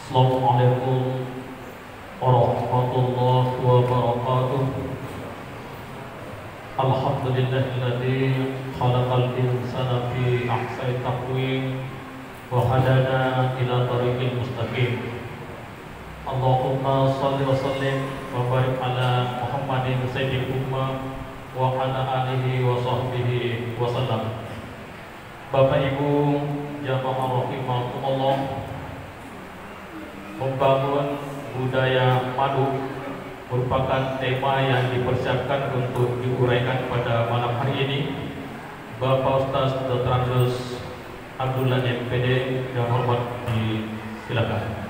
Assalamualaikum warahmatullahi wabarakatuh. Alhamdulillahilladzi khalaqal insana fi ahsani taqwim wa hadana ila thariqil mustaqim. Allahumma shalli wa sallim wa barik ala Muhammadin sayyidil ummah wa ala alihi wa sahbihi wa sallam. Bapak Ibu jamaah rahimakumullah, membangun budaya madu merupakan tema yang dipersiapkan untuk diuraikan pada malam hari ini. Bapak Ustaz Dr. Anus Abdullah MPD yang hormat disilakan.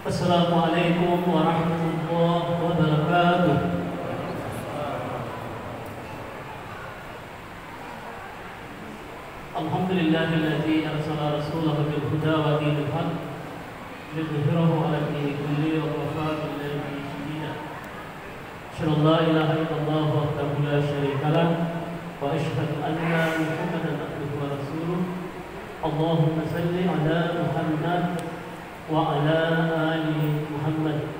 Assalamualaikum warahmatullahi wabarakatuh. Alhamdulillahilladzi arsala rasulahu bil huda wa dinil haq liyudhhirahu 'ala dini kulli wa kafa billahi shahida. Asyhadu an la ilaha illallah wahdahu la syarika lah wa asyhadu anna Muhammadan abduhu wa rasuluh. Allahumma salli 'ala Muhammad wa ala ali Muhammad.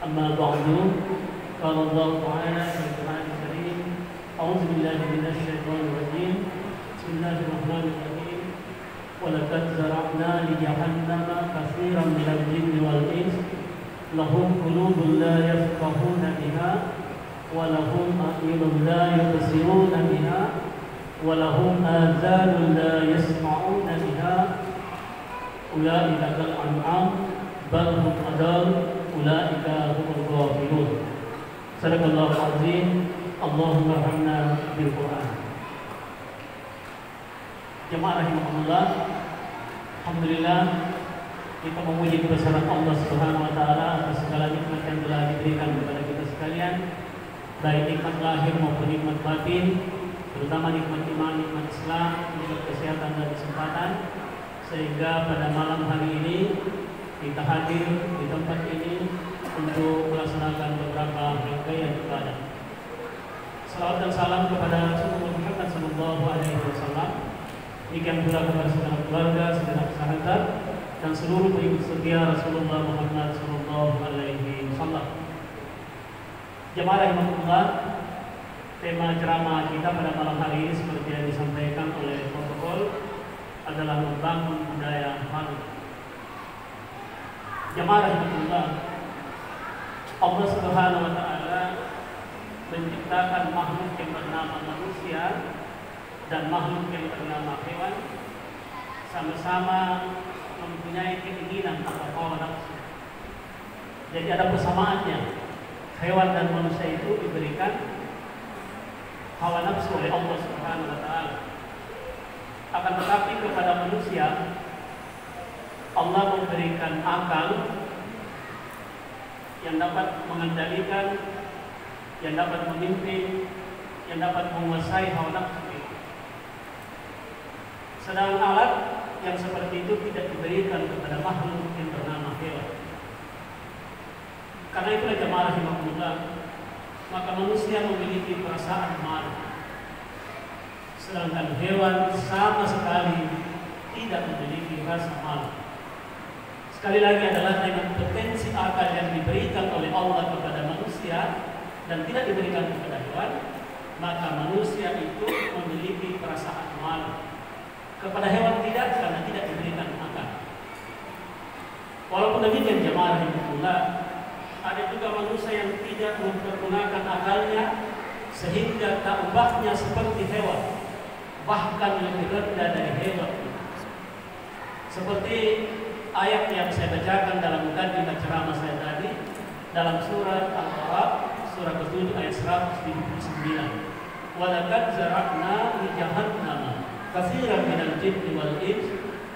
Amma ba'du. Qala Allah Ta'ala fil Qur'anil Karim, a'udzu billahi minasy syaithanir rajim. Bismillahirrahmanirrahim. Wa laqad zara'na li jahannama katsiran minal jinni wal ins lahum qulubun la yafqahuna biha wa lahum a'yunun la yubsiruna biha wa lahum adhanun la yasma'una biha. Ulaika kal an'am bal hum adall, ulaika humul ghafilun. Sadaqallahu azim. Allahumma arhamna bil Qur'an. Jemaah rahimakumullah, alhamdulillah kita memuji kebesaran Allah Subhanahu wa taala atas segala nikmat yang telah diberikan kepada kita sekalian, baik nikmat lahir maupun nikmat batin, terutama nikmat iman, nikmat Islam, nikmat kesehatan dan kesempatan, sehingga pada malam hari ini kita hadir di tempat ini untuk melaksanakan beberapa rangkaian ibadah. Salawat dan salam kepada Rasulullah Muhammad sallallahu alaihi wasallam, demikian pula kepada segenap keluarga, segenap sahabat, dan seluruh pengikut setia Rasulullah Muhammad sallallahu alaihi wasallam. Jemaah rahimakumullah, tema ceramah kita pada malam hari ini seperti yang disampaikan oleh protokol adalah membangun budaya madu. Jemaah rahimakumullah, Allah Subhanahu wa taala menciptakan makhluk yang bernama manusia dan makhluk yang bernama hewan sama-sama mempunyai keinginan atau hawa nafsu. Jadi ada persamaannya. Hewan dan manusia itu diberikan hawa nafsu oleh Allah Subhanahu wa taala. Akan tetapi kepada manusia Allah memberikan akal yang dapat mengendalikan, yang dapat memimpin, yang dapat menguasai hawa nafsu itu. Sedangkan alat yang seperti itu tidak diberikan kepada makhluk yang bernama hewan. Karena itulah jemaah rahimakumullah, maka manusia memiliki perasaan malu, sedangkan hewan sama sekali tidak memiliki rasa malu. Sekali lagi adalah dengan potensi akal yang diberikan oleh Allah kepada manusia dan tidak diberikan kepada hewan, maka manusia itu memiliki perasaan malu. Kepada hewan tidak, karena tidak diberikan akal. Walaupun demikian jemaah rahimahullah, ada juga manusia yang tidak mempergunakan akalnya sehingga taubahnya seperti hewan, bahkan lebih rendah dari hewan. Seperti ayat yang saya bacakan dalam mukadimah ceramah saya tadi dalam surat Al-A'raf surah ke-7 ayat 179. Wa laqad zara'na li jahannama katsiran minal jinni wal ins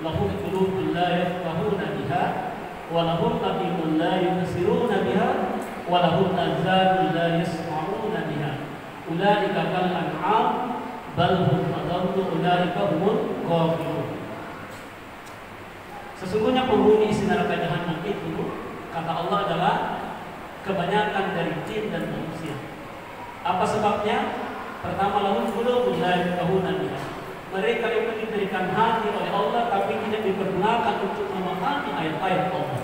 lahum qulubun la yafqahuna biha wa lahum a'yunun la yubsiruna biha wa lahum azanun la yasma'una ulaika kal an'am bal hum adallu ulaika humul ghafilun. Sesungguhnya penghuni isi neraka jahanam itu, kata Allah, adalah kebanyakan dari jin dan manusia. Apa sebabnya? Pertama, lahum qulubun la yafqahuna biha. Mereka itu diberikan hati oleh Allah tapi tidak dipergunakan untuk memahami ayat-ayat Allah.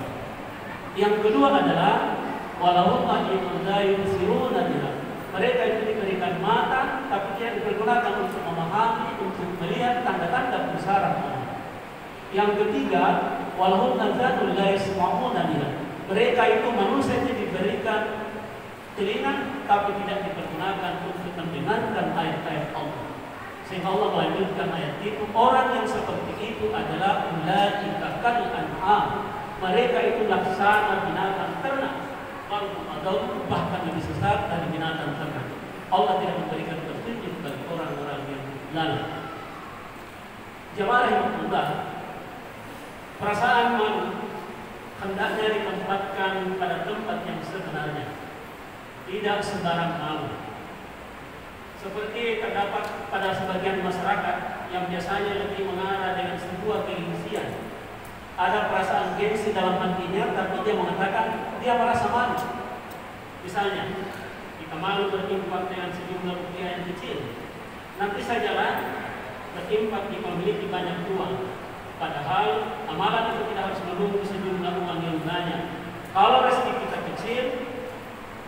Yang kedua adalah walahum a'yunun la yubsiruna biha. Mereka itu diberikan mata tapi tidak dipergunakan untuk memahami, untuk melihat tanda-tanda kebesaran Allah. Yang ketiga, walahum azanun la yasma'una biha. Mereka itu manusia yang diberikan telinga tapi tidak dipergunakan untuk mendengarkan ayat-ayat Allah. Sehingga Allah melanjutkan ayat itu, orang yang seperti itu adalah ulaika kal an'am. Mereka itu laksana binatang ternak, bahkan lebih sesat dari binatang ternak. Allah tidak memberikan petunjuk bagi orang-orang yang lalai. Jemaah yang berkah, perasaan malu hendaknya ditempatkan pada tempat yang sebenarnya, tidak sembarang malu. Seperti terdapat pada sebagian masyarakat yang biasanya lebih mengarah dengan sebuah gengsian. Ada perasaan gengsi dalam hatinya, tapi dia mengatakan dia merasa malu. Misalnya, jika malu berimpak dengan sejumlah rupiah yang kecil, nanti sajalah berimpak jika memiliki banyak uang. Padahal amalan itu tidak harus menunggu sejumlah uang yang banyak. Kalau rezeki kita kecil,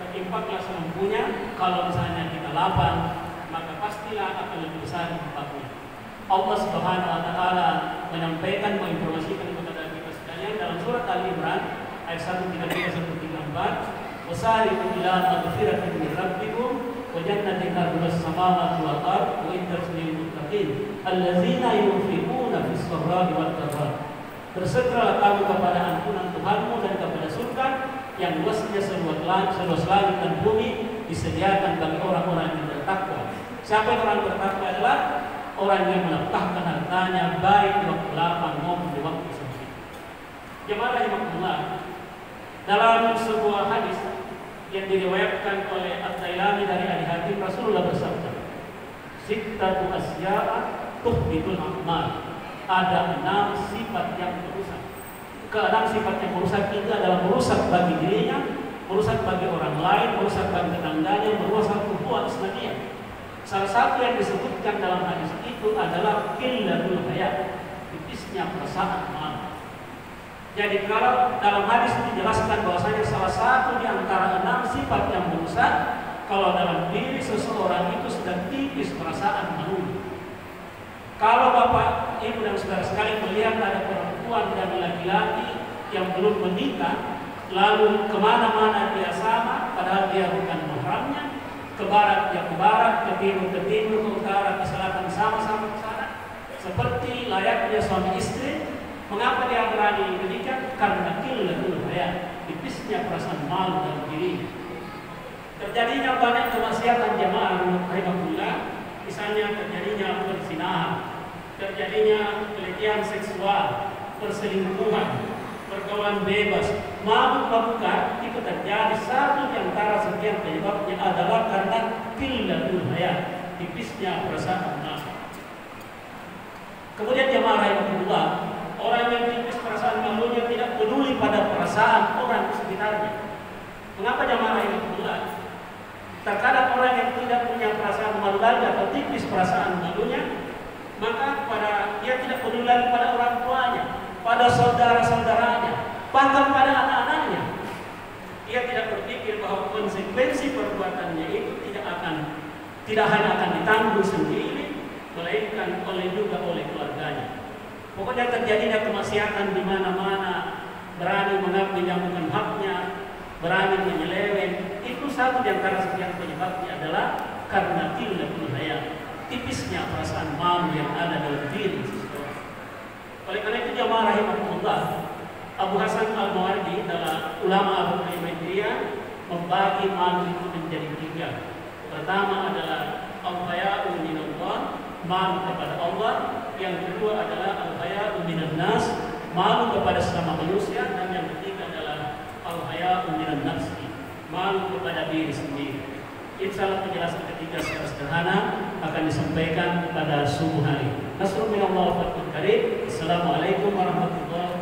berimpaklah semampunya. Kalau misalnya kita lapang, maka pastilah akan lebih besar impaknya. Allah Subhanahu wa taala menyampaikan, menginformasikan kepada kita sekalian dalam surat Al-Imran ayat 133-134, "Wasari'u ila maghfiratin min rabbikum wa jannatin 'arduhas samawati wal ardh wa iddat lil muttaqin allazina yunfiquna fis sarra'i wad dharra." Bersegeralah kamu kepada ampunan Tuhanmu dan kepada surga yang luasnya seluas langit dan bumi, disediakan bagi orang-orang yang bertakwa. Siapa yang orang bertakwa adalah orang yang menafkahkan hartanya baik di waktu lapang maupun di waktu sempit. Jemaah rahimakumullah, dalam sebuah hadis yang diriwayatkan oleh At-Tailani dari Ali Hatim, Rasulullah bersabda, "Sittatu asya'a tuhbitul a'mal." Ada 6 sifat yang merusak. Ke-6 sifat yang merusak itu adalah merusak bagi dirinya, merusak bagi orang lain, merusak bagi tetangganya, merusak hubungan Islamiyah. Salah satu yang disebutkan dalam hadis itu adalah qillatul haya, tipisnya perasaan malu. Jadi kalau dalam hadis dijelaskan bahwasanya salah satu di antara 6 sifat yang merusak, kalau dalam diri seseorang itu sedang tipis perasaan malu. Kalau Bapak, Ibu dan saudara sekalian melihat ada perempuan dan laki-laki yang belum menikah, lalu kemana-mana dia sama, padahal dia bukan mahramnya, ke barat dia ke barat, ke timur, ke utara, ke selatan, sama-sama ke sana, seperti layaknya suami istri. Mengapa dia berani menikah? Karena qillatul haya, tipisnya perasaan malu dalam diri. Terjadinya banyak kemaksiatan jemaah rahimahullah, misalnya terjadinya perzinahan, terjadinya pelecehan seksual, perselingkuhan, pergaulan bebas, mabuk-mabukan, itu terjadi. Satu di antara sekian penyebabnya adalah karena qillatul haya, tipisnya perasaan malu. Kemudian jemaah rahimahullah, orang yang tipis perasaan malunya tidak peduli pada perasaan orang di sekitarnya. Mengapa jemaah rahimahullah? Terkadang orang yang tidak punya perasaan malu lagi atau tipis perasaan malunya, maka dia tidak peduli lagi pada orang tuanya, pada saudara-saudaranya, bahkan pada anak-anaknya. Dia tidak berpikir bahwa konsekuensi perbuatannya itu tidak hanya akan ditanggung sendiri, melainkan juga oleh keluarganya. Pokoknya terjadinya kemaksiatan di mana-mana, berani mengambil yang bukan haknya, berani menyeleweng. Itu satu di antara sekian penyebabnya adalah karena qillatul haya, tipisnya perasaan malu yang ada dalam diri seseorang. Oleh karena itu jemaah rahimahullah, Abu Hasan Al-Mawardi dalam ulama Abu Hanifah membagi malu itu menjadi 3. Pertama adalah al-haya'u minallah, malu kepada Allah. Yang kedua adalah al-haya'u minan nas, malu kepada sesama manusia. Dan yang ketiga adalah al-haya'u minan nafsi, malu kepada diri sendiri. Insya Allah penjelasan ketiga secara sederhana akan disampaikan pada subuh hari. Nasrul minallah wa fathun karim. Assalamualaikum warahmatullahi wabarakatuh.